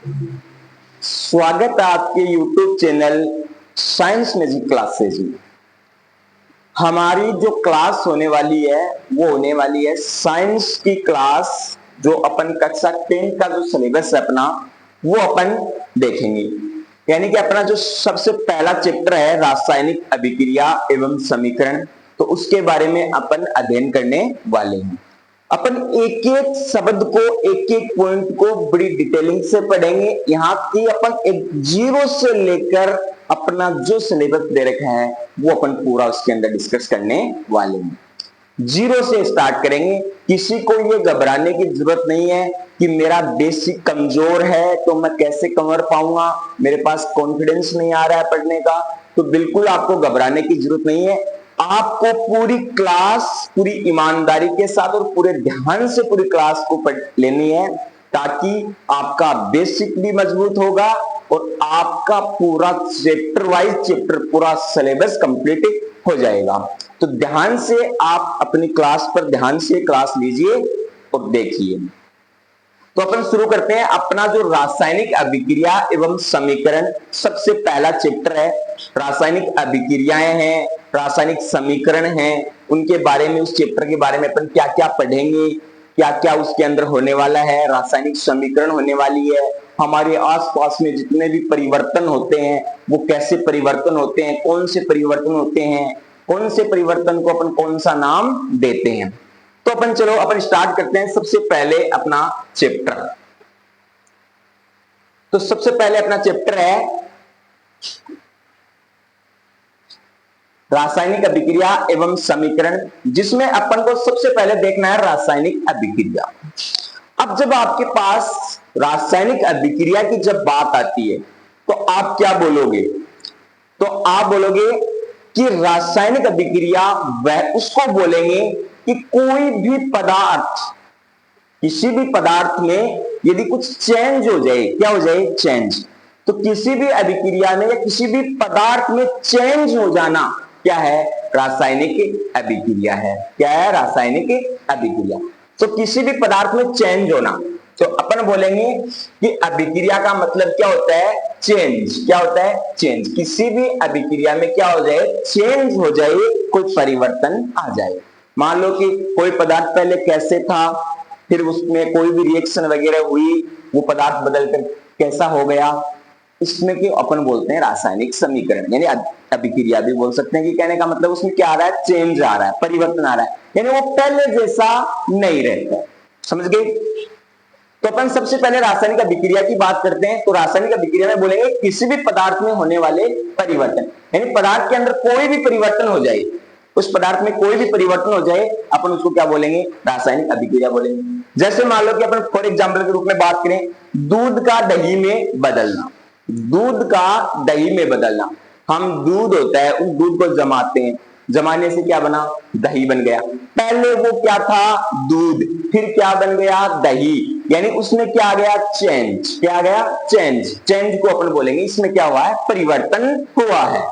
स्वागत है आपके YouTube channel science magic classes में। हमारी जो क्लास होने वाली है वो होने वाली है साइंस की क्लास। जो अपन कक्षा 10 का जो सिलेबस है अपना वो अपन देखेंगे। यानी कि अपना जो सबसे पहला चैप्टर है रासायनिक अभिक्रिया एवं समीकरण, तो उसके बारे में अपन अध्ययन करने वाले हैं। अपन एक एक शब्द को एक एक पॉइंट को बड़ी डिटेलिंग से पढ़ेंगे। यहाँ की अपन एक जीरो से लेकर अपना जो सिलेबस दे रखा है वो अपन पूरा उसके अंदर डिस्कस करने वाले हैं। जीरो से स्टार्ट करेंगे। किसी को ये घबराने की जरूरत नहीं है कि मेरा बेसिक कमजोर है तो मैं कैसे कवर पाऊंगा, मेरे पास कॉन्फिडेंस नहीं आ रहा है पढ़ने का, तो बिल्कुल आपको घबराने की जरूरत नहीं है। आपको पूरी क्लास पूरी ईमानदारी के साथ और पूरे ध्यान से पूरी क्लास को पढ़ लेनी है, ताकि आपका बेसिक भी मजबूत होगा और आपका पूरा चैप्टर वाइज चैप्टर पूरा सिलेबस कंप्लीट हो जाएगा। तो ध्यान से आप अपनी क्लास पर ध्यान से क्लास लीजिए और देखिए। तो अपन शुरू करते हैं अपना जो रासायनिक अभिक्रिया एवं समीकरण सबसे पहला चैप्टर है। रासायनिक अभिक्रियाएं हैं, रासायनिक समीकरण हैं, उनके बारे में उस चैप्टर के बारे में अपन क्या क्या पढ़ेंगे, क्या क्या उसके अंदर होने वाला है। रासायनिक समीकरण होने वाली है, हमारे आसपास में जितने भी परिवर्तन होते हैं वो कैसे परिवर्तन होते हैं, कौन से परिवर्तन होते हैं, कौन से परिवर्तन को अपन कौन सा नाम देते हैं। तो अपन चलो अपन स्टार्ट करते हैं सबसे पहले अपना चैप्टर। तो सबसे पहले अपना चैप्टर है रासायनिक अभिक्रिया एवं समीकरण, जिसमें अपन को सबसे पहले देखना है रासायनिक अभिक्रिया। अब जब आपके पास रासायनिक अभिक्रिया की जब बात आती है तो आप क्या बोलोगे? तो आप बोलोगे कि रासायनिक अभिक्रिया वह उसको बोलेंगे कि कोई भी पदार्थ, किसी भी पदार्थ में यदि कुछ चेंज हो जाए, क्या हो जाए? चेंज। तो किसी भी अभिक्रिया में या किसी भी पदार्थ में चेंज हो जाना क्या है? रासायनिक अभिक्रिया है। क्या है? रासायनिक अभिक्रिया। तो किसी भी पदार्थ में चेंज होना, तो अपन बोलेंगे कि अभिक्रिया का मतलब क्या होता है? चेंज। क्या होता है? चेंज। किसी भी अभिक्रिया में क्या हो जाए? चेंज हो जाए, कोई परिवर्तन आ जाए। मान लो कि कोई पदार्थ पहले कैसे था, फिर उसमें कोई भी रिएक्शन वगैरह हुई, वो पदार्थ बदलकर कैसा हो गया, इसमें कि अपन बोलते हैं रासायनिक समीकरण। यानी अभिक्रिया भी बोल सकते हैं कि कहने का मतलब उसमें क्या आ रहा है? चेंज आ रहा है, परिवर्तन आ रहा है, यानी वो पहले जैसा नहीं रहता। समझ गए? तो अपन सबसे पहले रासायनिक अभिक्रिया की बात करते हैं। तो रासायनिक अभिक्रिया में बोलेंगे किसी भी पदार्थ में होने वाले परिवर्तन, यानी पदार्थ के अंदर कोई भी परिवर्तन हो जाए, उस पदार्थ में कोई भी परिवर्तन हो जाए, अपन उसको क्या बोलेंगे? रासायनिक अभिक्रिया बोलेंगे। जैसे मान लो कि अपन फॉर एग्जांपल के रूप में बात करें, दूध का दही में बदलना। दूध का दही में बदलना, हम दूध होता है उस दूध को जमाते हैं, जमाने से क्या बना? दही बन गया। पहले वो क्या था? दूध, फिर क्या बन गया? दही, यानी उसमें क्या आ गया? चेंज। क्या आ गया? चेंज। चेंज को अपन बोलेंगे इसमें क्या हुआ है? परिवर्तन हुआ है।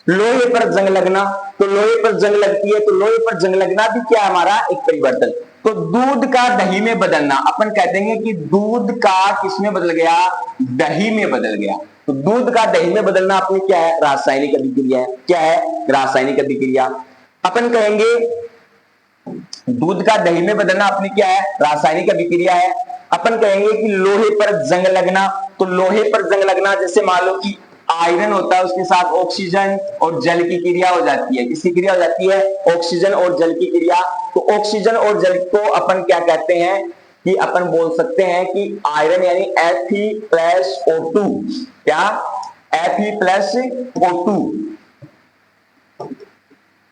लोहे पर जंग लगना, तो लोहे पर जंग लगती है, तो लोहे पर जंग लगना भी क्या हमारा? एक परिवर्तन। तो दूध का दही में बदलना, अपन कह देंगे कि दूध का किसमें बदल गया? दही में बदल गया। तो दूध का दही में बदलना अपनी क्या है? रासायनिक अभिक्रिया है। क्या है? रासायनिक अभिक्रिया। अपन कहेंगे दूध का दही में बदलना अपनी क्या है? रासायनिक अभिक्रिया है। अपन कहेंगे कि लोहे पर जंग लगना, तो लोहे पर जंग लगना जैसे मान लो कि आयरन होता है, उसके साथ ऑक्सीजन और जल की क्रिया हो जाती है। किसकी क्रिया हो जाती है? ऑक्सीजन और जल की क्रिया। तो ऑक्सीजन और जल को अपन क्या कहते हैं? कि अपन बोल सकते हैं कि आयरन यानी Fe+O2। क्या? Fe+O2,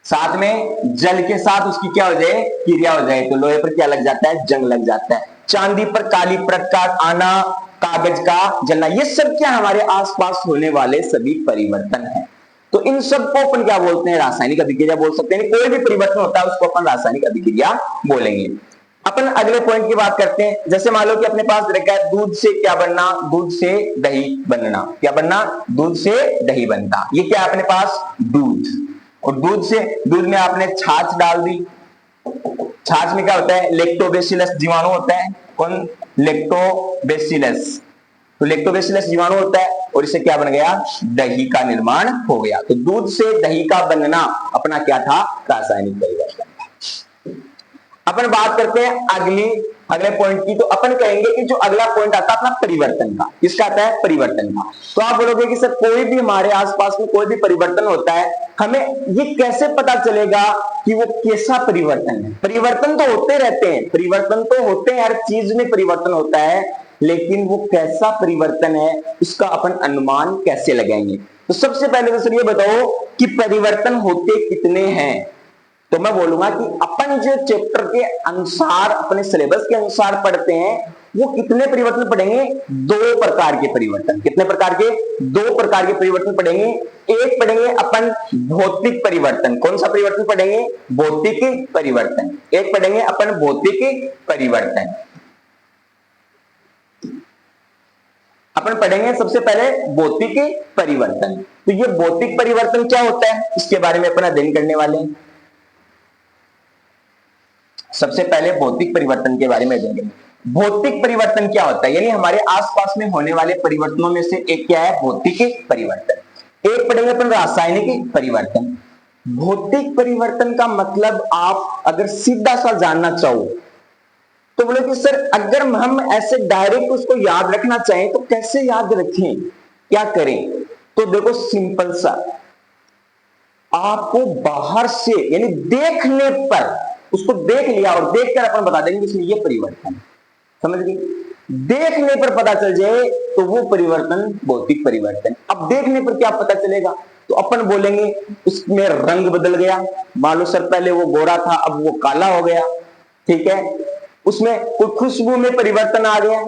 साथ में जल के साथ उसकी क्या हो जाए? क्रिया हो जाए, तो लोहे पर क्या लग जाता है? जंग लग जाता है। चांदी पर काली परत का आना, कागज का जलना, ये सब क्या हमारे आसपास होने वाले सभी परिवर्तन है। तो इन सब को अपन क्या बोलते हैं? रासायनिक अभिक्रिया बोल सकते हैं। कोई भी परिवर्तन होता है उसको अपन रासायनिक अभिक्रिया बोलेंगे। अपन अगले पॉइंट की बात करते हैं। जैसे मान लो कि अपने पास रखा है दूध से क्या बनना? दूध से दही बनना। क्या बनना? दूध से दही बनता। ये क्या है अपने पास? दूध। और दूध में आपने छाछ डाल दी। छाछ में क्या होता है? लैक्टोबैसिलस जीवाणु होता है। कौन? लैक्टोबैसिलस। तो लैक्टोबैसिलस जीवाणु होता है और इससे क्या बन गया, दही का निर्माण हो गया। तो दूध से दही का बनना अपना क्या था, रासायनिक परिवर्तन। अपन बात करते हैं अगले पॉइंट की। तो अपन कहेंगे कि जो अगला पॉइंट आता है अपना परिवर्तन का, किसका आता है, परिवर्तन का। तो आप बोलोगे कि सर कोई भी हमारे आसपास में कोई भी परिवर्तन होता है, हमें ये कैसे पता चलेगा कि वो कैसा परिवर्तन है। परिवर्तन तो होते रहते हैं, परिवर्तन तो होते हैं, हर चीज में परिवर्तन होता है, लेकिन वो कैसा परिवर्तन है उसका अपन अनुमान कैसे लगाएंगे। तो सबसे पहले तो सर ये बताओ कि परिवर्तन होते कितने हैं। तो मैं बोलूंगा कि अपन जो चैप्टर के अनुसार, अपने सिलेबस के अनुसार पढ़ते हैं, वो कितने परिवर्तन पढ़ेंगे, 2 प्रकार के परिवर्तन। कितने प्रकार के, 2 प्रकार के परिवर्तन पढ़ेंगे। एक पढ़ेंगे अपन भौतिक परिवर्तन। कौन सा परिवर्तन पढ़ेंगे, भौतिक परिवर्तन। एक पढ़ेंगे अपन भौतिक परिवर्तन। अपन पढ़ेंगे सबसे पहले भौतिक परिवर्तन। तो ये भौतिक परिवर्तन क्या होता है, इसके बारे में अपन अध्ययन करने वाले हैं। सबसे पहले भौतिक परिवर्तन के बारे में देखेंगे। भौतिक परिवर्तन क्या होता है, यानी हमारे आसपास में होने वाले परिवर्तनों में से एक क्या है, भौतिक परिवर्तन। एक पढ़ेंगे अपन रासायनिक परिवर्तन। भौतिक परिवर्तन का मतलब आप अगर सीधा सा जानना चाहो तो बोले कि सर अगर हम ऐसे डायरेक्ट उसको याद रखना चाहें तो कैसे याद रखें, क्या करें। तो देखो सिंपल सा, आपको बाहर से यानी देखने पर, उसको देख लिया और देखकर अपन बता देंगे इसमें ये परिवर्तन, समझ गए। देखने पर पता चल जाए तो वो परिवर्तन भौतिक परिवर्तन। अब देखने पर क्या पता चलेगा, तो अपन बोलेंगे उसमें रंग बदल गया। मान लो सर पहले वो गोरा था अब वो काला हो गया, ठीक है। उसमें कोई खुशबू में परिवर्तन आ गया,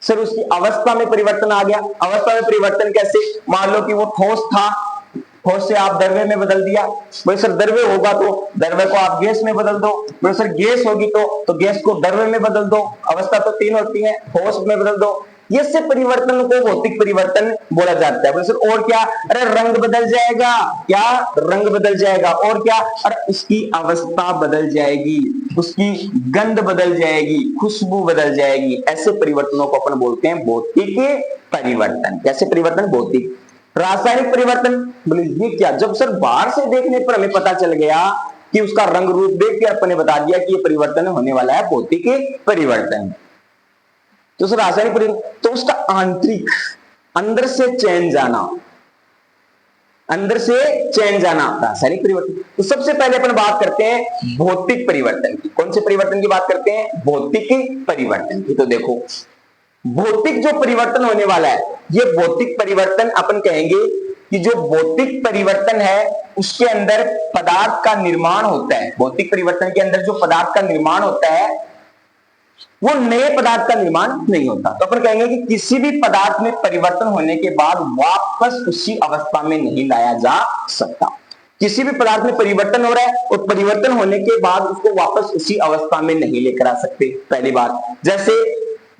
सर उसकी अवस्था में परिवर्तन आ गया। अवस्था में परिवर्तन कैसे, मान लो कि वो ठोस था, ठोस से आप द्रव्य में बदल दिया। बोले सर द्रव्य होगा तो द्रव्य को आप गैस में बदल दो। बोले सर गैस होगी तो गैस को द्रव्य में बदल दो। अवस्था तो 3 होती है, ठोस में बदल दो। ये से परिवर्तन को भौतिक परिवर्तन बोला जाता है। बोले सर और क्या, अरे रंग बदल जाएगा, क्या रंग बदल जाएगा, और क्या, अरे उसकी अवस्था बदल जाएगी, उसकी गंध बदल जाएगी, खुशबू बदल जाएगी। ऐसे परिवर्तनों को अपन बोलते हैं भौतिक परिवर्तन। कैसे परिवर्तन, भौतिक। रासायनिक परिवर्तन, बोले ये क्या, जब सर बाहर से देखने पर हमें पता चल गया कि उसका रंग रूप देख के अपन ने बता दिया कि ये परिवर्तन होने वाला है भौतिक परिवर्तन। तो सर रासायनिक परिवर्तन, तो उसका आंतरिक, अंदर से चेंज आना, अंदर से चेंज आना रासायनिक परिवर्तन। तो सबसे पहले अपन बात करते हैं भौतिक परिवर्तन की। कौन से परिवर्तन की बात करते हैं, भौतिक परिवर्तन की। तो देखो भौतिक जो परिवर्तन होने वाला है, ये भौतिक परिवर्तन अपन कहेंगे कि जो भौतिक परिवर्तन है उसके अंदर पदार्थ का निर्माण होता है। भौतिक परिवर्तन के अंदर जो पदार्थ का निर्माण होता है वो नए पदार्थ का निर्माण नहीं होता। तो अपन कहेंगे कि किसी भी पदार्थ में परिवर्तन होने के बाद वापस उसी अवस्था में नहीं लाया जा सकता। किसी भी पदार्थ में परिवर्तन हो रहा है और परिवर्तन होने के बाद उसको वापस उसी अवस्था में नहीं लेकर आ सकते। पहली बात,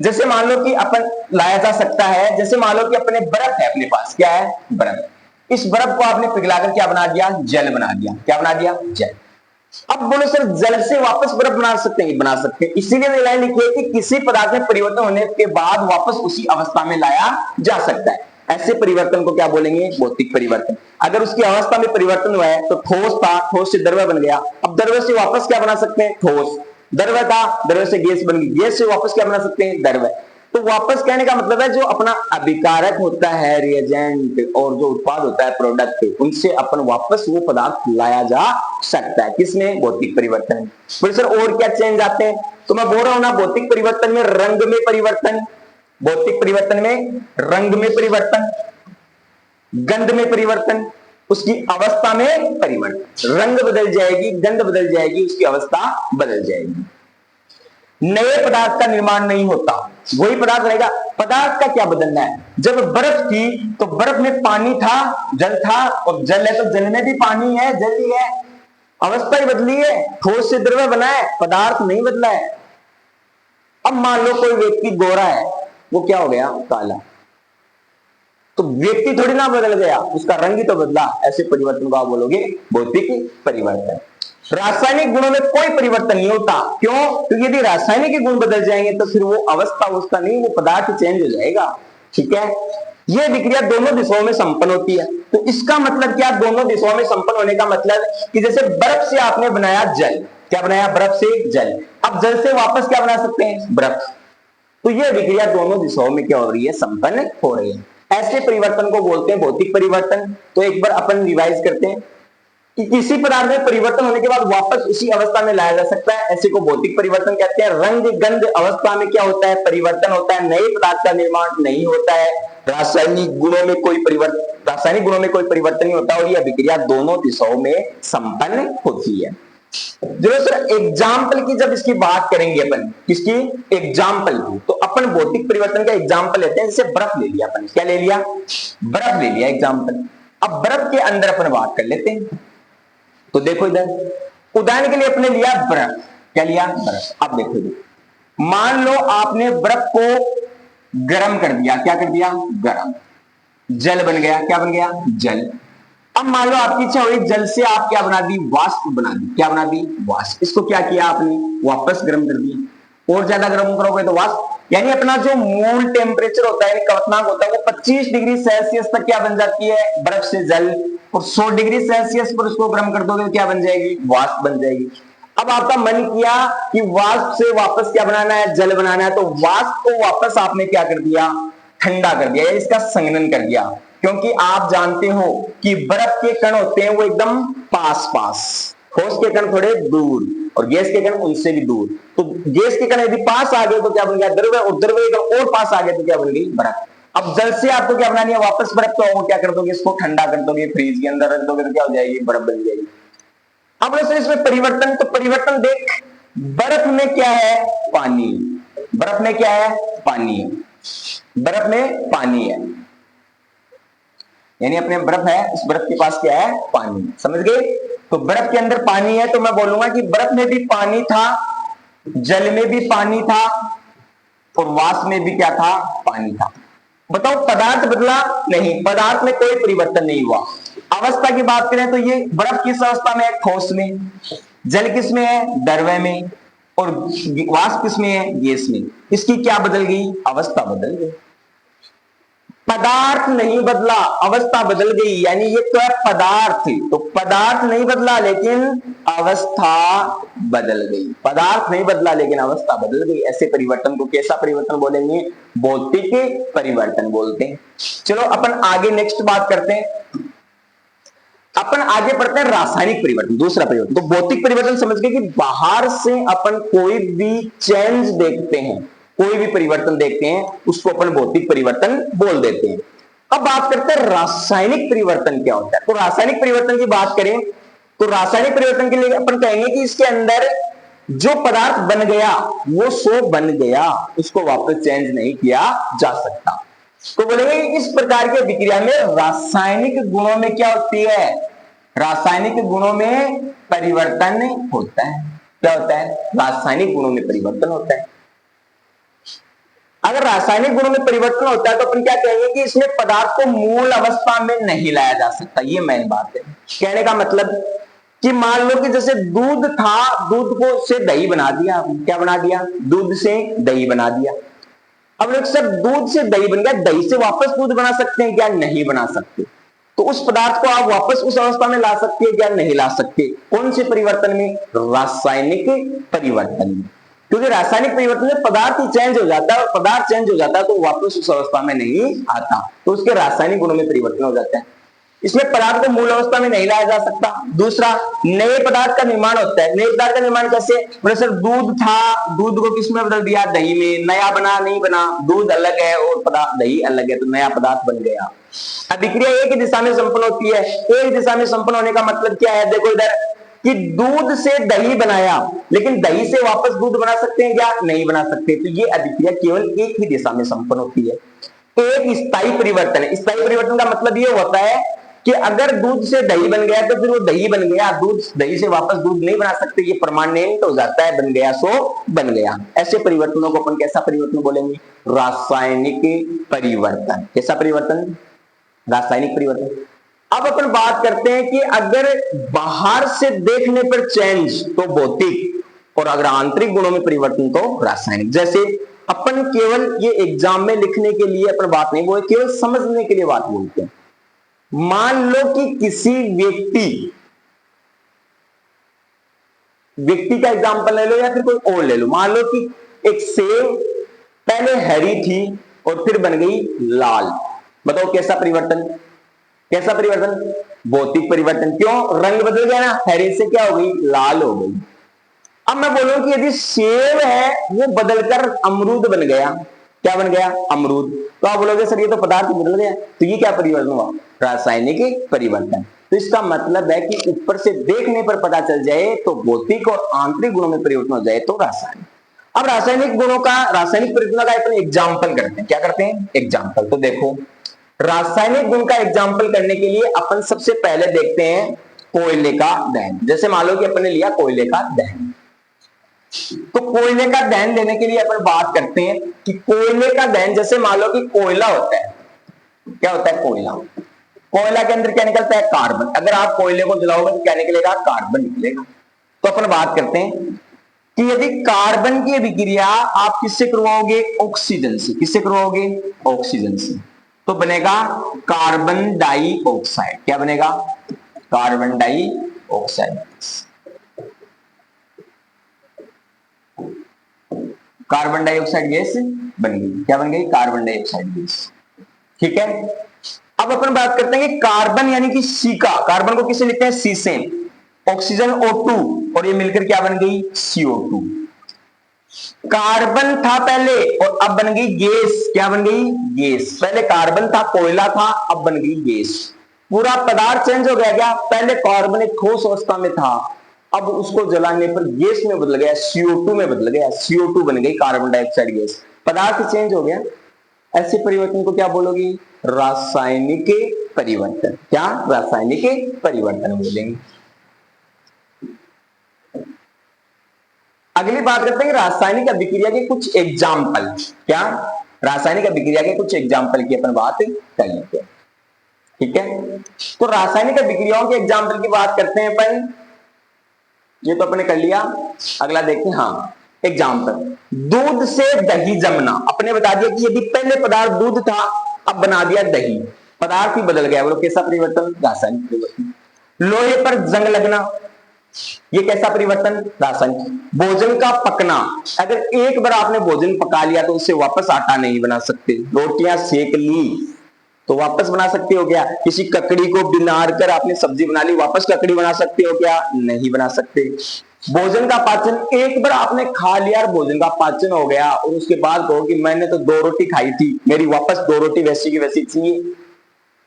जैसे मान लो कि अपन लाया जा सकता है, जैसे मान लो कि अपने बर्फ है, अपने पास क्या है, बर्फ। इस बर्फ को आपने पिघलाकर क्या बना दिया, जल बना दिया। क्या बना दिया, जल। अब बोलो सर जल से वापस बर्फ बना सकते हैं, बना सकते हैं। इसीलिए ये लाइन लिखी है कि किसी पदार्थ में परिवर्तन होने के बाद वापस उसी अवस्था में लाया जा सकता है। ऐसे परिवर्तन को क्या बोलेंगे, भौतिक परिवर्तन। अगर उसकी अवस्था में परिवर्तन हुआ है तो ठोस था, ठोस से द्रव्य बन गया। अब द्रव्य से वापस क्या बना सकते हैं, ठोस। द्रव्य था, द्रव्य से गैस बन गई, गैस से वापस क्या बना सकते हैं, द्रव्य। तो वापस कहने का मतलब है जो अपना अभिकारक होता है, रिएजेंट, और जो उत्पाद होता है, प्रोडक्ट, उनसे अपन वापस वो पदार्थ लाया जा सकता है। किसमें, भौतिक परिवर्तन। फिर सर और क्या चेंज आते हैं, तो मैं बोल रहा हूं ना, भौतिक परिवर्तन में रंग में परिवर्तन, भौतिक परिवर्तन में रंग में परिवर्तन, गंध में परिवर्तन, उसकी अवस्था में परिवर्तन। रंग बदल जाएगी, गंध बदल जाएगी, उसकी अवस्था बदल जाएगी। नए पदार्थ का निर्माण नहीं होता, वही पदार्थ रहेगा। पदार्थ का क्या बदलना है, जब बर्फ थी तो बर्फ में पानी था, जल था, और जल है तो जल में भी पानी है, जल ही है। अवस्था ही बदली है, ठोस से द्रव्य बना है, पदार्थ नहीं बदला है। अब मान लो कोई व्यक्ति गोरा है, वो क्या हो गया, काला। तो व्यक्ति थोड़ी ना बदल गया, उसका रंग ही तो बदला। ऐसे परिवर्तन को आप बोलोगे भौतिक परिवर्तन। रासायनिक गुणों में कोई परिवर्तन नहीं होता। क्यों, क्योंकि यदि रासायनिक गुण बदल जाएंगे तो फिर वो अवस्था नहीं, वो पदार्थ चेंज हो जाएगा। ठीक है। ये अभिक्रिया दोनों दिशाओं में संपन्न होती है। तो इसका मतलब क्या, दोनों दिशाओं में संपन्न होने का मतलब कि जैसे बर्फ से आपने बनाया जल, क्या बनाया, बर्फ से जल, अब जल से वापस क्या बना सकते हैं, बर्फ। तो ये अभिक्रिया दोनों दिशाओं में क्या हो रही है, संपन्न हो रही है। ऐसे परिवर्तन को बोलते हैं भौतिक परिवर्तन। तो एक बार अपन रिवाइज करते हैं कि किसी पदार्थ में परिवर्तन होने के बाद वापस उसी अवस्था में लाया जा सकता है, ऐसे को भौतिक परिवर्तन कहते हैं। रंग गंध अवस्था में क्या होता है, परिवर्तन होता है, नए पदार्थ का निर्माण नहीं होता है। रासायनिक गुणों में कोई परिवर्तन नहीं होता, और ये अभिक्रिया दोनों दिशाओं में संपन्न होती है। जो सर एग्जाम्पल की जब इसकी बात करेंगे अपन, किसकी, एग्जाम्पल की, तो अपन भौतिक परिवर्तन का एग्जाम्पल लेते हैं। जैसे बर्फ ले लिया अपन, क्या ले लिया, बर्फ ले लिया एग्जाम्पल। अब बर्फ के अंदर अपन बात कर लेते हैं। तो देखो इधर उदाहरण के लिए अपने लिया बर्फ, क्या लिया, बर्फ। अब देखो इधर, मान लो आपने बर्फ को गर्म कर दिया, क्या कर दिया, गर्म, जल बन गया, क्या बन गया, जल। अब मान लो आपकी इच्छा हुई, जल से आप क्या बना दी, वाष्प बना दी, क्या बना दी, वाष्प। इसको क्या किया आपने, वापस गर्म कर दिया, और ज्यादा गर्म करोगे तो वाष्प, यानी अपना जो मूल टेम्परेचर होता है, क्वथनांक होता है, वो 25 डिग्री सेल्सियस तक क्या बन जाती है, बर्फ से जल, और 100 डिग्री सेल्सियस पर उसको गर्म कर दोगे तो क्या बन जाएगी, वाष्प बन जाएगी। अब आपका मन किया कि वाष्प से वापस क्या बनाना है, जल बनाना है, तो वाष्प को वापस आपने क्या कर दिया, ठंडा कर दिया, या इसका संघनन कर दिया। क्योंकि आप जानते हो कि बर्फ के कण होते हैं वो एकदम पास पास, ठोस के कण थोड़े दूर, और गैस के कण उनसे भी दूर। तो गैस के कण यदि पास आ गए तो क्या बन गया, द्रव्य, और द्रव्य के कण और पास आ गए तो क्या बन गई, बर्फ। अब जल से आपको क्या बनानी है, वापस बर्फ, तो क्या कर दोगे, इसको ठंडा कर दोगे, फ्रीज के अंदर रख दोगे तो क्या हो जाएगी, बर्फ बन जाएगी। अब इसमें परिवर्तन, तो परिवर्तन देख, बर्फ में क्या है, पानी, बर्फ में क्या है, पानी है, बर्फ में पानी है, यानी अपने बर्फ है, उस बर्फ के पास क्या है, पानी, समझ गए। तो बर्फ के अंदर पानी है, तो मैं बोलूंगा कि बर्फ में भी पानी था, जल में भी पानी था, और वाष्प में भी क्या था, पानी था। बताओ पदार्थ बदला नहीं, पदार्थ में कोई परिवर्तन नहीं हुआ। अवस्था की बात करें तो ये बर्फ किस अवस्था में है, ठोस में, जल किस में है, द्रव्य में, और वाष्प किस में है, गैस में। इसकी क्या बदल गई, अवस्था बदल गई। पदार्थ नहीं बदला, अवस्था बदल गई, यानी ये तो है पदार्थ, तो पदार्थ नहीं बदला लेकिन अवस्था बदल गई। पदार्थ नहीं बदला लेकिन अवस्था बदल गई। ऐसे परिवर्तन को कैसा परिवर्तन बोलेंगे, भौतिक परिवर्तन बोलते हैं। चलो अपन आगे नेक्स्ट बात करते हैं, अपन आगे बढ़ते हैं रासायनिक परिवर्तन, दूसरा परिवर्तन। तो भौतिक परिवर्तन समझ गए कि बाहर से अपन कोई भी चेंज देखते हैं, कोई भी परिवर्तन देखते हैं, उसको अपन भौतिक परिवर्तन बोल देते हैं। अब बात करते हैं रासायनिक परिवर्तन क्या होता है। तो रासायनिक परिवर्तन की बात करें तो रासायनिक परिवर्तन के लिए अपन कहेंगे कि इसके अंदर जो पदार्थ बन गया वो सो बन गया, उसको वापस चेंज नहीं किया जा सकता। तो बोलेंगे इस प्रकार की अभिक्रिया में रासायनिक गुणों में क्या होती है, रासायनिक गुणों में परिवर्तन होता है। क्या होता है, रासायनिक गुणों में परिवर्तन होता है। अगर रासायनिक गुणों में परिवर्तन होता है तो अपन क्या कहेंगे कि इसमें पदार्थ को मूल अवस्था में नहीं लाया जा सकता। ये मेन बात है। कहने का मतलब कि मान लो कि जैसे दूध था, दूध को से दही बना दिया, क्या बना दिया, दूध से दही बना दिया। अब लोग सर दूध से दही बन गया, दही से वापस दूध बना सकते हैं क्या, नहीं बना सकते। तो उस पदार्थ को आप वापस उस अवस्था में ला सकते हैं क्या, नहीं ला सकते। कौन से परिवर्तन में, रासायनिक परिवर्तन में। क्योंकि रासायनिक परिवर्तन में पदार्थ ही चेंज हो जाता है, और पदार्थ चेंज हो जाता है तो वापस उस अवस्था में नहीं आता, तो उसके रासायनिक गुणों में परिवर्तन हो जाता है। इसमें पदार्थ को मूल अवस्था में नहीं लाया जा सकता। दूसरा, नए पदार्थ का निर्माण होता है। नए पदार्थ का निर्माण कैसे, बोले सर दूध था, दूध को किसमें बदल दिया, दही में, नया बना, नहीं बना, दूध अलग है और पदार्थ दही अलग है, तो नया पदार्थ बन गया। अभिक्रिया एक ही दिशा में संपन्न होती है। एक दिशा में संपन्न होने का मतलब क्या है, देखो इधर कि दूध से दही बनाया, लेकिन दही से वापस दूध बना सकते हैं क्या, नहीं बना सकते। तो ये अभिक्रिया केवल एक ही दिशा में संपन्न होती है। एक स्थायी परिवर्तन है। स्थायी परिवर्तन का मतलब ये होता है कि अगर दूध से दही बन गया तो फिर वो दही बन गया, दूध दही से वापस दूध नहीं बना सकते, ये परमानेंट हो जाता है, बन गया सो बन गया। ऐसे परिवर्तनों को अपन कैसा परिवर्तन बोलेंगे, रासायनिक परिवर्तन। कैसा परिवर्तन, रासायनिक परिवर्तन। अब अपन बात करते हैं कि अगर बाहर से देखने पर चेंज तो भौतिक, और अगर आंतरिक गुणों में परिवर्तन तो रासायनिक। जैसे अपन केवल ये एग्जाम में लिखने के लिए अपन बात नहीं बोलते, केवल समझने के लिए बात बोलते हैं। मान लो कि किसी व्यक्ति का एग्जांपल ले लो या फिर कोई और ले लो। मान लो कि एक सेब पहले हरी थी और फिर बन गई लाल। बताओ कैसा परिवर्तन, कैसा परिवर्तन? भौतिक परिवर्तन। क्यों? रंग बदल गया ना, हरी से क्या हो गई? लाल हो गई। अब मैं बोलूं कि यदि सेब है वो बदलकर अमरूद बन गया, क्या बन गया? अमरूद। तो आप बोलोगे सर ये तो पदार्थ बदल गया, तो ये क्या परिवर्तन हुआ? रासायनिक परिवर्तन। तो इसका मतलब है कि ऊपर से देखने पर पता चल जाए तो भौतिक और आंतरिक गुणों में परिवर्तन हो जाए तो रासायनिक। अब रासायनिक गुणों का, रासायनिक परिवर्तन का अपन एग्जाम्पल करते हैं। क्या करते हैं? एग्जाम्पल। तो देखो, रासायनिक गुण का एग्जाम्पल करने के लिए अपन सबसे पहले देखते हैं कोयले का दहन। जैसे मान लो कि अपन ने लिया कोयले का दहन, तो कोयले का दहन लेने के लिए अपन बात करते हैं कि कोयले का दहन, जैसे मान लो कि कोयला होता है, क्या होता है? कोयला। कोयला के अंदर क्या निकलता है? कार्बन। अगर आप कोयले को जलाओगे तो क्या निकलेगा? कार्बन निकलेगा। तो अपन बात करते हैं कि यदि कार्बन की अभिक्रिया आप किससे करवाओगे? ऑक्सीजन से। किससे करवाओगे? ऑक्सीजन से। तो बनेगा कार्बन डाइऑक्साइड। क्या बनेगा? Carbon dioxide. Carbon dioxide gas बन गई। क्या बन गई? Carbon dioxide gas. ठीक है। अब अपन बात करते हैं कि कार्बन यानी कि सी का, कार्बन को किसे लिखते हैं? सी से। ऑक्सीजन O2 और ये मिलकर क्या बन गई? CO2। कार्बन था पहले और अब बन गई गैस। क्या बन गई? गैस। पहले कार्बन था, कोयला था, अब बन गई गैस। पूरा पदार्थ चेंज हो गया। क्या? पहले कार्बन एक ठोस अवस्था में था, अब उसको जलाने पर गैस में बदल गया, CO2 में बदल गया। CO2 बन गई कार्बन डाइऑक्साइड गैस। पदार्थ चेंज हो गया। ऐसे परिवर्तन को क्या बोलोगे? रासायनिक परिवर्तन। क्या? रासायनिक परिवर्तन बोलेंगे। अगली बात करते हैं रासायनिक अभिक्रिया के कुछ एग्जाम्पल। क्या? रासायनिक अभिक्रिया के कुछ एग्जाम्पल की अपन बात कर लेते हैं। ठीक है। तो रासायनिक अभिक्रियाओं के एग्जाम्पल की बात करते हैं अपन। ये तो अपने कर लिया। अगला देखते हैं। हाँ, एग्जाम्पल। दूध से दही जमना। अपने बता दिया कि यदि पहले पदार्थ दूध था, अब बना दिया दही, पदार्थ ही बदल गया। बोलो कैसा परिवर्तन? रासायनिक परिवर्तन। लोहे पर जंग लगना, ये कैसा परिवर्तन? रासायनिक। भोजन का पकना, अगर एक बार आपने भोजन पका लिया तो उससे वापस आटा नहीं बना सकते। रोटियां सेक ली तो वापस बना सकते हो क्या? किसी ककड़ी को बिनार कर आपने सब्जी बना ली, वापस ककड़ी बना सकते हो क्या? नहीं बना सकते। भोजन का पाचन, एक बार आपने खा लिया और भोजन का पाचन हो गया और उसके बाद कहो कि मैंने तो 2 रोटी खाई थी, मेरी वापस 2 रोटी वैसी की वैसी चाहिए,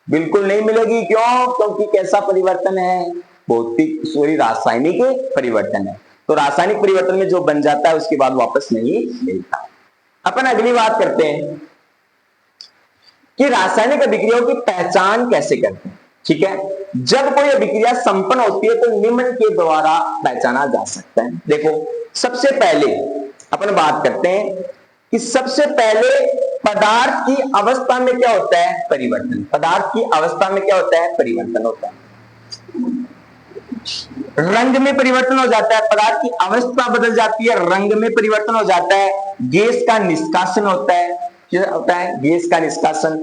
बिल्कुल नहीं मिलेगी। क्यों? क्योंकि कैसा परिवर्तन है? भौतिक, सॉरी, रासायनिक परिवर्तन है। तो रासायनिक परिवर्तन में जो बन जाता है उसके बाद वापस नहीं मिलता। अपन अगली बात करते हैं कि रासायनिक अभिक्रियाओं की पहचान कैसे करते हैं। ठीक है। जब कोई अभिक्रिया संपन्न होती है तो निम्न के द्वारा पहचाना जा सकता है। देखो, सबसे पहले अपन बात करते हैं कि सबसे पहले पदार्थ की अवस्था में क्या होता है? परिवर्तन। पदार्थ की अवस्था में क्या होता है? परिवर्तन होता है। रंग में परिवर्तन हो जाता है, पदार्थ की अवस्था बदल जाती है, रंग में परिवर्तन हो जाता है। गैस का निष्कासन होता है। क्या होता है? गैस का निष्कासन।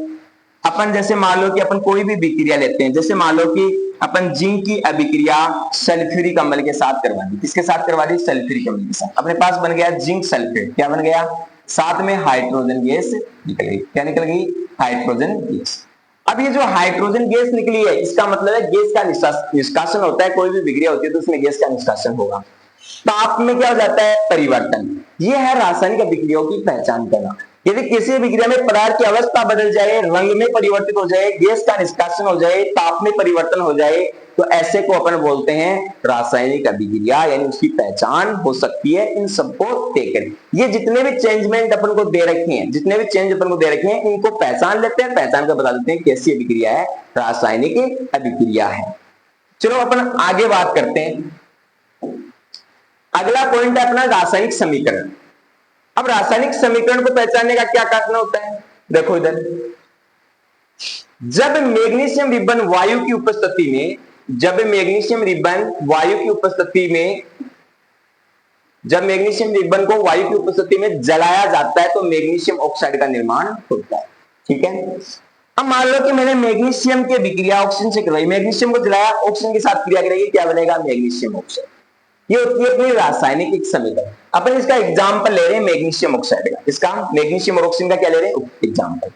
अपन जैसे मान लो कि अपन कोई भी अभिक्रिया लेते हैं, जैसे मान लो कि अपन जिंक की अभिक्रिया सल्फ्यूरिक अम्ल के साथ करवा दी। किसके साथ करवा दी? सल्फ्यूरिक अम्ल के साथ। अपने पास बन गया जिंक सल्फेट। क्या बन गया? साथ में हाइड्रोजन गैस निकल गई। क्या निकल गई? Hydrogen gas. अब ये जो हाइड्रोजन गैस निकली है, इसका मतलब है गैस का निष्कासन होता है। कोई भी अभिक्रिया होती है तो उसमें गैस का निष्कासन होगा। ताप में क्या हो जाता है? परिवर्तन। ये है रासायनिक अभिक्रियाओं की पहचान करना। यदि किसी अभिक्रिया में पदार्थ की अवस्था बदल जाए, रंग में परिवर्तित हो जाए, गैस का निष्कासन हो जाए, ताप में परिवर्तन हो जाए, तो ऐसे को अपन बोलते हैं रासायनिक अभिक्रिया, यानी उसकी पहचान हो सकती है इन सबको देकर। ये जितने भी चेंजमेंट अपन को दे रखे हैं, जितने भी चेंज अपन को दे रखे हैं, इनको पहचान लेते हैं, पहचान कर बता देते हैं कैसी अभिक्रिया है, रासायनिक अभिक्रिया है। चलो अपन आगे बात करते हैं। अगला पॉइंट है अपना रासायनिक समीकरण। अब रासायनिक समीकरण को पहचानने का क्या कारण होता है? देखो इधर, जब मैग्नीशियम रिबन वायु की उपस्थिति में, जब मैग्नीशियम रिबन वायु की उपस्थिति में जब मैग्नीशियम रिबन को वायु की उपस्थिति में जलाया जाता है तो मैग्नीशियम ऑक्साइड का निर्माण होता है। ठीक है, अब मान लो कि मैंने मैग्नीशियम की विक्रिया ऑक्सीजन से करवाई, मैग्नीशियम को जलाया, ऑक्सीजन के साथ क्रिया करेगी, क्या बनेगा? Magnesium oxide. ये होती है अपनी रासायनिक एक समीकरण। अपन इसका एग्जाम्पल ले रहे हैं मैग्नीशियम ऑक्साइड का, इसका मैग्नीशियम और ऑक्सीजन का क्या ले रहे हैं? एग्जाम्पल।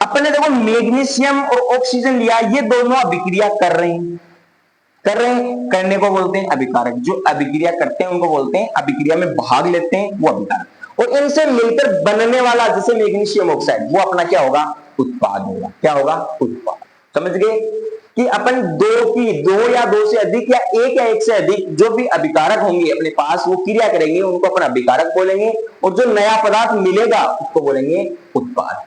अपन ने देखो मैग्नीशियम और ऑक्सीजन लिया, ये दोनों अभिक्रिया कर रहे हैं, करने को बोलते हैं अभिकारक। जो अभिक्रिया करते हैं उनको बोलते हैं, अभिक्रिया में भाग लेते हैं वो अभिकारक। और इनसे मिलकर बनने वाला जैसे मैग्नीशियम ऑक्साइड, वो अपना क्या होगा? उत्पाद होगा। क्या होगा? उत्पाद। समझ गए कि अपन दो या दो से अधिक या एक से अधिक जो भी अभिकारक होंगे अपने पास, वो क्रिया करेंगे, उनको अपन अभिकारक बोलेंगे, और जो नया पदार्थ मिलेगा उसको बोलेंगे उत्पाद।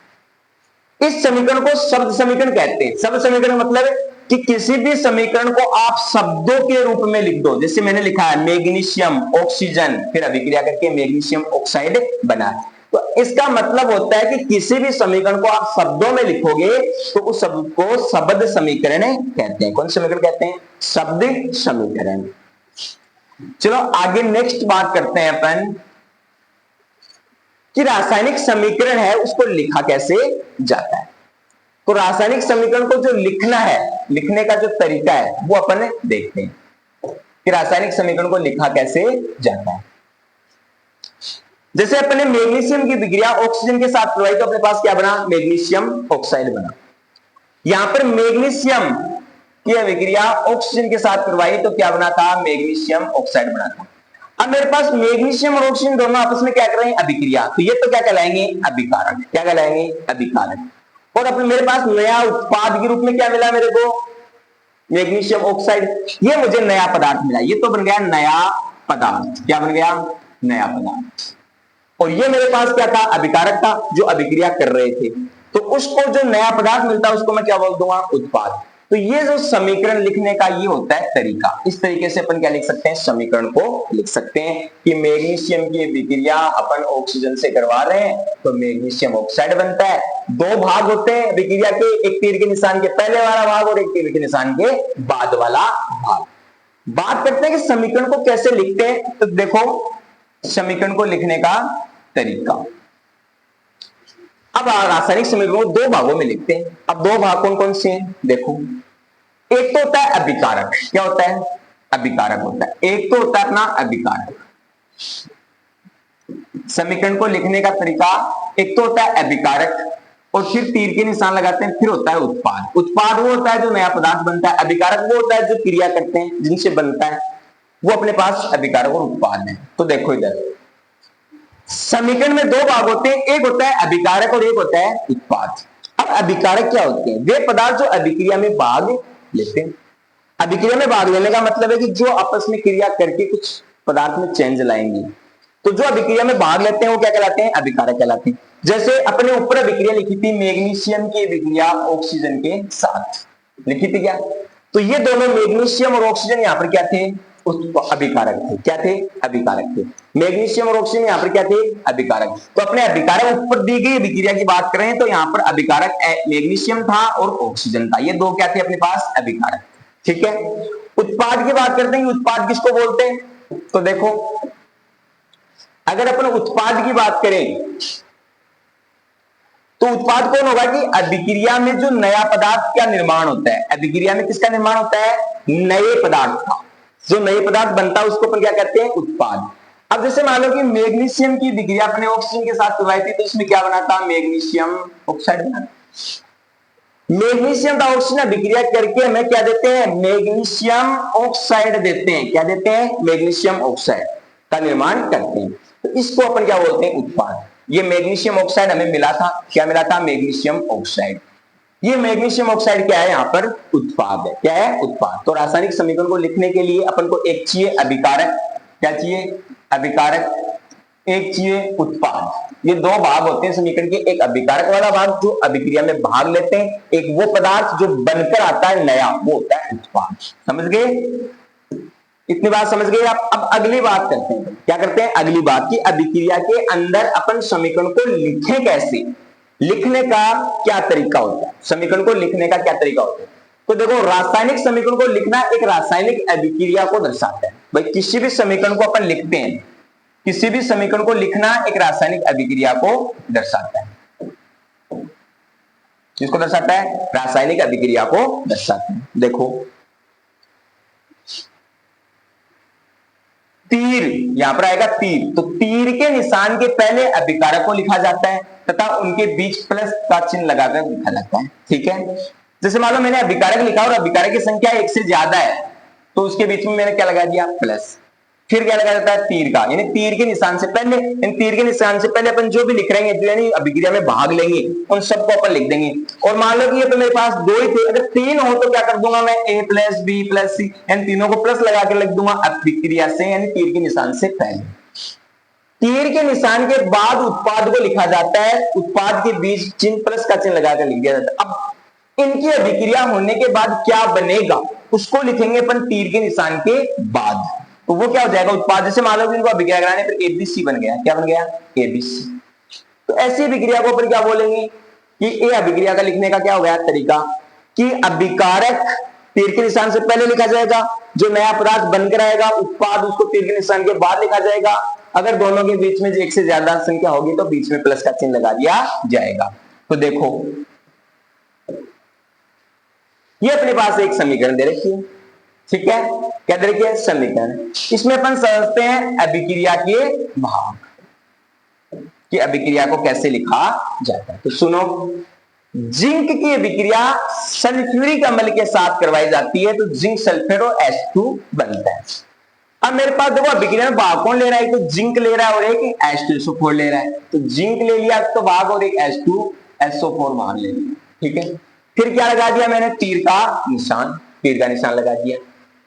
इस समीकरण को शब्द समीकरण कहते हैं। शब्द समीकरण मतलब कि किसी भी समीकरण को आप शब्दों के रूप में लिख दो। जैसे मैंने लिखा है मैग्नीशियम ऑक्सीजन, फिर अभिक्रिया करके मैग्नीशियम ऑक्साइड बना, तो इसका मतलब होता है कि किसी भी समीकरण को आप शब्दों में लिखोगे तो उस शब्द को शब्द समीकरण कहते हैं। कौन समीकरण कहते हैं? शब्द समीकरण। चलो आगे नेक्स्ट बात करते हैं अपन कि रासायनिक समीकरण है उसको लिखा कैसे जाता है। तो रासायनिक समीकरण को जो लिखना है, लिखने का जो तरीका है वो अपन देखते हैं कि रासायनिक समीकरण को लिखा कैसे जाता है। जैसे अपने मैग्नीशियम की विक्रिया ऑक्सीजन के साथ करवाई तो अपने पास क्या बना? मैग्नीशियम ऑक्साइड बना। यहां पर मैग्नीशियम की विक्रिया ऑक्सीजन के साथ करवाई तो क्या बना था? मैग्नीशियम ऑक्साइड बना था। अब मेरे पास मैग्नीशियम और ऑक्सीजन दोनों आपस में क्या कर रहे हैं? अभिक्रिया। तो ये तो क्या कहलाएंगे? अभिकारक। क्या कहलाएंगे? अभिकारक। और अपने मेरे पास नया उत्पाद के रूप में क्या मिला मेरे को? Magnesium oxide. ये मुझे नया पदार्थ मिला, ये तो बन गया नया पदार्थ। क्या बन गया? नया पदार्थ। और ये मेरे पास क्या था? अभिकारक था, जो अभिक्रिया कर रहे थे। तो उसको जो नया पदार्थ मिलता है उसको मैं क्या बोल दूंगा? उत्पाद। तो ये जो समीकरण लिखने का ये होता है तरीका। इस तरीके से अपन क्या लिख सकते हैं? समीकरण को लिख सकते हैं कि मैग्नीशियम की विक्रिया अपन ऑक्सीजन से करवा रहे हैं तो मैग्नीशियम ऑक्साइड बनता है। दो भाग होते हैं विक्रिया के, एक तीर के निशान के पहले वाला भाग और एक तीर के निशान के बाद वाला भाग। बात करते हैं कि समीकरण को कैसे लिखते हैं। तो देखो समीकरण को लिखने का तरीका। अब रासायनिक समीकरण को दो भागों में लिखते हैं। अब दो भाग कौन कौन से हैं? देखो, एक तो होता है अभिकारक। क्या होता है? अभिकारक होता है। एक तो होता है अपना अभिकारक। समीकरण को लिखने का तरीका, एक तो होता है अभिकारक और फिर तीर के निशान लगाते हैं, फिर होता है उत्पाद। उत्पाद वो होता है जो नया पदार्थ बनता है, अभिकारक वो होता है जो क्रिया करते हैं जिनसे बनता है, वो अपने पास अभिकारक और उत्पाद है। तो देखो इधर समीकरण में दो भाग होते हैं, एक होता है अभिकारक और एक होता है उत्पाद। अब अभिकारक क्या होते हैं? वे पदार्थ जो अभिक्रिया में भाग लेते हैं। अभिक्रिया में भाग लेने का मतलब है कि जो आपस में क्रिया करके कुछ पदार्थ में चेंज लाएंगे। तो जो अभिक्रिया में भाग लेते हैं वो क्या कहलाते हैं? अभिकारक कहलाते हैं। जैसे अपने ऊपर अभिक्रिया लिखी थी मैग्नीशियम की विक्रिया ऑक्सीजन के साथ, लिखी थी क्या? तो ये दोनों मैग्नीशियम और ऑक्सीजन यहाँ पर क्या थे? अभिकारक थे। क्या थे? अभिकारक थे। मैग्नीशियम और ऑक्सीजन यहाँ पर क्या थे? अभिकारक। तो अपने अभिकारक ऊपर दी गई विक्रिया की बात करें तो यहाँ पर अभिकारक मैग्नीशियम था और ऑक्सीजन था। ये दो क्या थे अपने पास? अभिकारक। ठीक है, उत्पाद की बात करते हैं कि उत्पाद किसको बोलते हैं? तो देखो अगर अपन उत्पाद की बात करें तो उत्पाद कौन होगा कि अभिक्रिया में जो नया पदार्थ का निर्माण होता है। अभिक्रिया में किसका निर्माण होता है? नए पदार्थ का। जो नए पदार्थ बनता है उसको अपन क्या कहते हैं? उत्पाद। अब जैसे मान लो कि मैग्नीशियम की विक्रिया अपने ऑक्सीजन के साथ करवाई थी तो इसमें क्या बना था? मैग्नीशियम ऑक्साइड बना। मैग्नीशियम का ऑक्सीजन विक्रिया करके हमें क्या देते हैं? मैग्नीशियम ऑक्साइड देते हैं। क्या देते हैं? मैग्नीशियम ऑक्साइड का निर्माण करते हैं। तो इसको अपन क्या बोलते हैं? उत्पाद। ये मैग्नीशियम ऑक्साइड हमें मिला था। क्या मिला था? Magnesium oxide. ये मैग्नीशियम ऑक्साइड क्या है? यहाँ पर उत्पाद है। क्या है? उत्पाद। तो रासायनिक समीकरण को लिखने के लिए अपन को एक चाहिए अभिकारक। क्या चाहिए? अभिकारक। एक चाहिए उत्पाद। ये दो भाग होते हैं समीकरण के, एक अभिकारक वाला भाग जो अभिक्रिया में भाग लेते हैं, एक वो पदार्थ जो बनकर आता है नया, वो होता है उत्पाद। समझ गए? इतनी बात समझ गए आप? अब अगली बात करते हैं। क्या करते हैं? अगली बात की अभिक्रिया के अंदर अपन समीकरण को लिखें कैसे, लिखने का क्या तरीका होता है, समीकरण को लिखने का क्या तरीका होता है। तो देखो रासायनिक समीकरण को लिखना एक रासायनिक अभिक्रिया को दर्शाता है। भाई किसी भी समीकरण को अपन लिखते हैं किसी भी समीकरण को लिखना एक रासायनिक अभिक्रिया को दर्शाता है। किसको दर्शाता है? रासायनिक अभिक्रिया को दर्शाता है। देखो तीर यहां पर आएगा तीर, तो तीर के निशान के पहले अभिकारक को लिखा जाता है तथा उनके बीच प्लस का चिन्ह लगाकर लिखा जाता है। ठीक है, जैसे मान लो मैंने अभिकारक लिखा और अभिकारक की संख्या एक से ज्यादा है तो उसके बीच में मैंने क्या लगा दिया? प्लस। फिर क्या लगा जाता है? तीर का, यानी तीर के निशान से पहले, तीर के निशान से पहले अपन जो भी लिख रहे हैं जो यानी अभिक्रिया में भाग लेंगे उन सबको अपन लिख देंगे। और मान लो कि ये तो मेरे पास दो ही थे, अगर तीन हो तो क्या कर दूंगा मैं? A प्लस बी प्लस सी, इन तीनों को प्लस लगा के लिख दूंगा अभिक्रिया से, यानी तीर के निशान से पहले। तीर के निशान के बाद उत्पाद को लिखा जाता है, उत्पाद के बीच चिन्ह प्लस का चिन्ह लगाकर लिख दिया जाता है। अब इनकी अभिक्रिया होने के बाद क्या बनेगा उसको लिखेंगे अपन तीर के निशान के बाद, तो वो क्या हो जाएगा? उत्पाद। जैसे मान लो इनको अभिक्रिया कराने पर एबीसी बन गया। क्या बन गया? एबीसी। तो ऐसी अभिक्रिया को अपन क्या बोलेंगे कि ए अभिक्रिया का लिखने का क्या हो गया तरीका कि अभिकारक तीर के निशान से पहले लिखा जाएगा, जो नया पदार्थ बनकर आएगा उत्पाद उसको तीर के निशान के बाद लिखा जाएगा। अगर दोनों के बीच में एक से ज्यादा संख्या होगी तो बीच में प्लस का चिन्ह लगा दिया जाएगा। तो देखो ये अपने पास एक समीकरण दे रखी है। ठीक है, क्या दे रखी है? समीकरण। इसमें अपन समझते हैं अभिक्रिया के भाग कि अभिक्रिया को कैसे लिखा जाता है। तो सुनो, जिंक की अभिक्रिया सल्फ्यूरिक अम्ल के साथ करवाई जाती है तो जिंक सल्फेट और H2 बनता है। अब मेरे पास देखो अभिक्रिया में भाग कौन ले रहा है? तो जिंक ले रहा है और एक H2SO4 ले रहा है। तो जिंक ले लिया तो भाग और एक H2SO4 मान ले लिया। ठीक है, फिर क्या लगा दिया मैंने? तीर का निशान, तीर का निशान लगा दिया।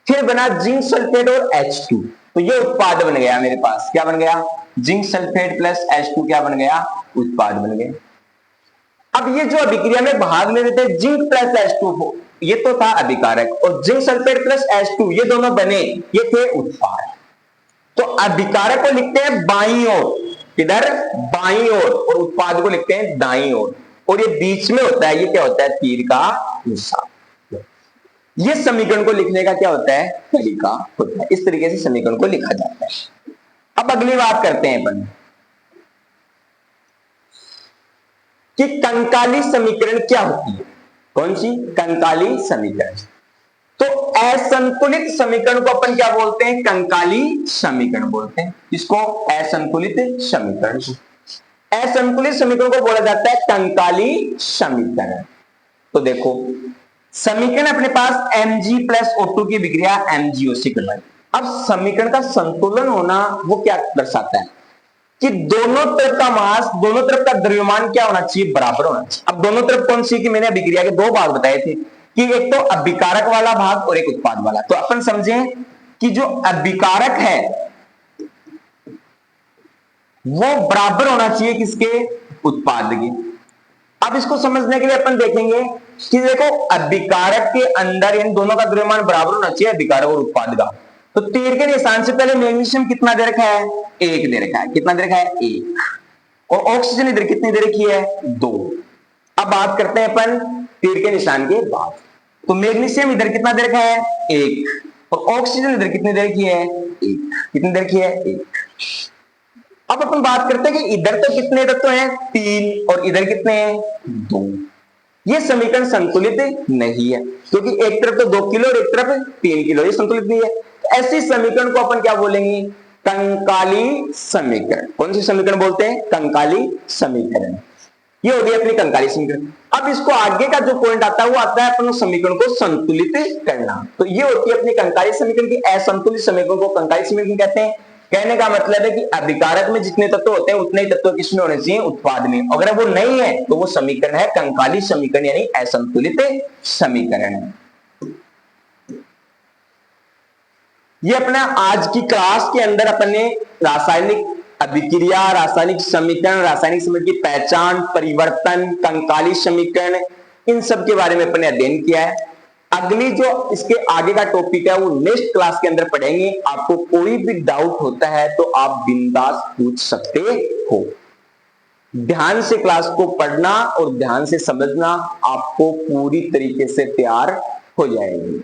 फिर बना जिंक सल्फेट और H2, तो ये उत्पाद बन गया मेरे पास। क्या बन गया? जिंक सल्फेट प्लस H2 क्या बन गया? उत्पाद बन गया। अब ये जो अभिक्रिया में भाग ले रहे थे जिंक प्लस H2 ये तो था अभिकारक, और जिंक सल्फेट प्लस H2 ये दोनों बने, ये थे उत्पाद। तो अभिकारक को लिखते हैं बाईं ओर, किधर? बाईं ओर, और उत्पाद को लिखते हैं दाईं ओर, और ये बीच में होता है, ये क्या होता है? तीर का निशान। ये समीकरण को लिखने का क्या होता है? तरीका होता है। इस तरीके से समीकरण को लिखा जाता है। अब अगली बात करते हैं अपन कि कंकाली समीकरण क्या होती है। कौन सी? कंकाली समीकरण। तो असंतुलित समीकरण को अपन क्या बोलते हैं? कंकाली समीकरण बोलते हैं। इसको असंतुलित समीकरण, असंतुलित समीकरण को बोला जाता है कंकाली समीकरण। तो देखो समीकरण अपने पास Mg प्लस O2 की विक्रिया MgO से करवाई। अब समीकरण का संतुलन होना वो क्या दर्शाता है कि दोनों तरफ का मास, दोनों तरफ का द्रव्यमान क्या होना चाहिए? बराबर होना चाहिए। अब दोनों तरफ कौन सी कि मैंने अभिक्रिया के दो भाग बताए थे कि एक तो अभिकारक वाला भाग और एक उत्पाद वाला। तो अपन समझें कि जो अभिकारक है वो बराबर होना चाहिए किसके? उत्पाद के। अब इसको समझने के लिए अपन देखेंगे कि देखो अभिकारक के अंदर इन दोनों का द्रव्यमान बराबर होना चाहिए, अभिकारक और उत्पाद का। तो तीर के निशान से पहले मैग्नीशियम कितना दे रखा है? 1 दे रखा है। कितना दे रखा है? 1। और ऑक्सीजन इधर कितनी दे रखी है? 2। अब बात करते हैं अपन तीर के निशान के बाद। तो मैग्नीशियम इधर कितना दे रखा है? 1। और ऑक्सीजन इधर कितनी दे रखी है? 1। कितनी दे रखी है? 1। अब अपन बात करते हैं कि इधर तो कितने तत्व हैं? 3, और इधर कितने हैं? 2। ये समीकरण संतुलित नहीं है क्योंकि एक तरफ तो 2 किलो और एक तरफ 3 किलो, ये संतुलित नहीं है। ऐसी समीकरण को अपन क्या बोलेंगे? कंकाली समीकरण। कौन सी समीकरण बोलते हैं? कंकाली समीकरण। ये हो गई अपनी कंकाली समीकरण। अब इसको आगे का जो पॉइंट आता है वो आता है अपन समीकरण को संतुलित करना। तो ये होती है अपनी कंकाली समीकरण की। असंतुलित समीकरण को कंकाली समीकरण कहते हैं। कहने का मतलब है कि अभिकारक में जितने तत्व होते हैं उतने ही तत्व किसमें होने चाहिए? उत्पाद में। अगर वो नहीं है तो वो समीकरण है कंकाली समीकरण, यानी असंतुलित समीकरण है। ये अपना आज की क्लास के अंदर अपन ने रासायनिक अभिक्रिया, रासायनिक समीकरण, रासायनिक समीकरण की पहचान, परिवर्तन, कंकाली समीकरण, इन सब के बारे में अपन ने अध्ययन किया है। अगली जो इसके आगे का टॉपिक है वो नेक्स्ट क्लास के अंदर पढ़ेंगे। आपको कोई भी डाउट होता है तो आप बिंदास पूछ सकते हो। ध्यान से क्लास को पढ़ना और ध्यान से समझना, आपको पूरी तरीके से तैयार हो जाएगी।